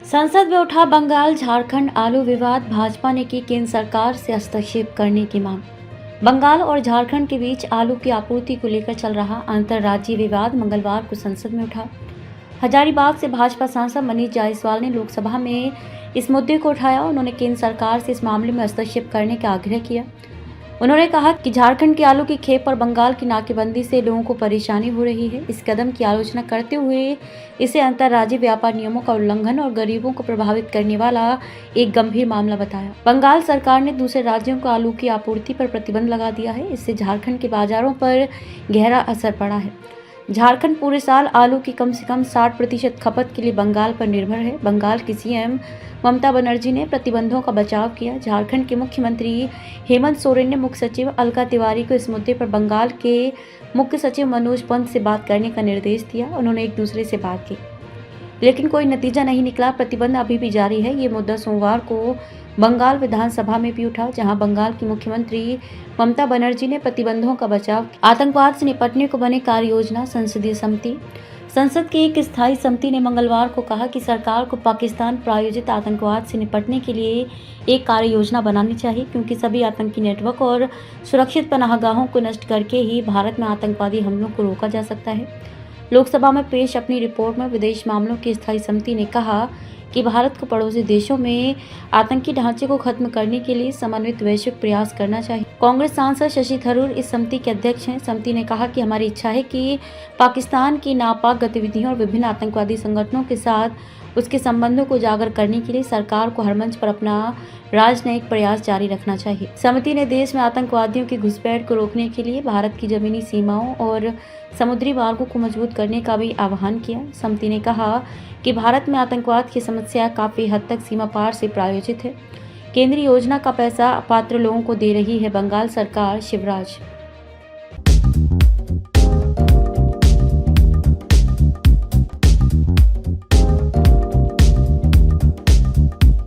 संसद में उठा बंगाल झारखंड आलू विवाद, भाजपा ने की केंद्र सरकार से हस्तक्षेप करने की मांग। बंगाल और झारखंड के बीच आलू की आपूर्ति को लेकर चल रहा अंतर्राज्यीय विवाद मंगलवार को संसद में उठा। हजारीबाग से भाजपा सांसद मनीष जायसवाल ने लोकसभा में इस मुद्दे को उठाया। उन्होंने केंद्र सरकार से इस मामले में हस्तक्षेप करने का आग्रह किया। उन्होंने कहा कि झारखंड के आलू की खेप और बंगाल की नाकेबंदी से लोगों को परेशानी हो रही है। इस कदम की आलोचना करते हुए इसे अंतर्राज्यीय व्यापार नियमों का उल्लंघन और गरीबों को प्रभावित करने वाला एक गंभीर मामला बताया। बंगाल सरकार ने दूसरे राज्यों को आलू की आपूर्ति पर प्रतिबंध लगा दिया है। इससे झारखंड के बाजारों पर गहरा असर पड़ा है। झारखंड पूरे साल आलू की कम से कम 60% खपत के लिए बंगाल पर निर्भर है। बंगाल की सीएम ममता बनर्जी ने प्रतिबंधों का बचाव किया। झारखंड के मुख्यमंत्री हेमंत सोरेन ने मुख्य सचिव अलका तिवारी को इस मुद्दे पर बंगाल के मुख्य सचिव मनोज पंत से बात करने का निर्देश दिया। उन्होंने एक दूसरे से बात की, लेकिन कोई नतीजा नहीं निकला। प्रतिबंध अभी भी जारी है। ये मुद्दा सोमवार को बंगाल विधानसभा में भी उठा, जहां बंगाल की मुख्यमंत्री ममता बनर्जी ने प्रतिबंधों का बचाव, आतंकवाद से निपटने को बने कार्य योजना। संसदीय समिति संसद की एक स्थायी समिति ने मंगलवार को कहा कि सरकार को पाकिस्तान प्रायोजित आतंकवाद से निपटने के लिए एक कार्य योजना बनानी चाहिए, क्योंकि सभी आतंकी नेटवर्क और सुरक्षित पनाहगाहों को नष्ट करके ही भारत में आतंकवादी हमलों को रोका जा सकता है। लोकसभा में पेश अपनी रिपोर्ट में विदेश मामलों की स्थायी समिति ने कहा कि भारत को पड़ोसी देशों में आतंकी ढांचे को खत्म करने के लिए समन्वित वैश्विक प्रयास करना चाहिए। कांग्रेस सांसद शशि थरूर इस समिति के अध्यक्ष हैं। समिति ने कहा कि हमारी इच्छा है कि पाकिस्तान की नापाक गतिविधियों और विभिन्न आतंकवादी संगठनों के साथ उसके संबंधों को उजागर करने के लिए सरकार को हर मंच पर अपना राजनयिक प्रयास जारी रखना चाहिए। समिति ने देश में आतंकवादियों की घुसपैठ को रोकने के लिए भारत की जमीनी सीमाओं और समुद्री मार्गों को मजबूत करने का भी आह्वान किया। समिति ने कहा कि भारत में आतंकवाद की समस्या काफी हद तक सीमा पार से प्रायोजित है। केंद्रीय योजना का पैसा अपात्र लोगों को दे रही है बंगाल सरकार। शिवराज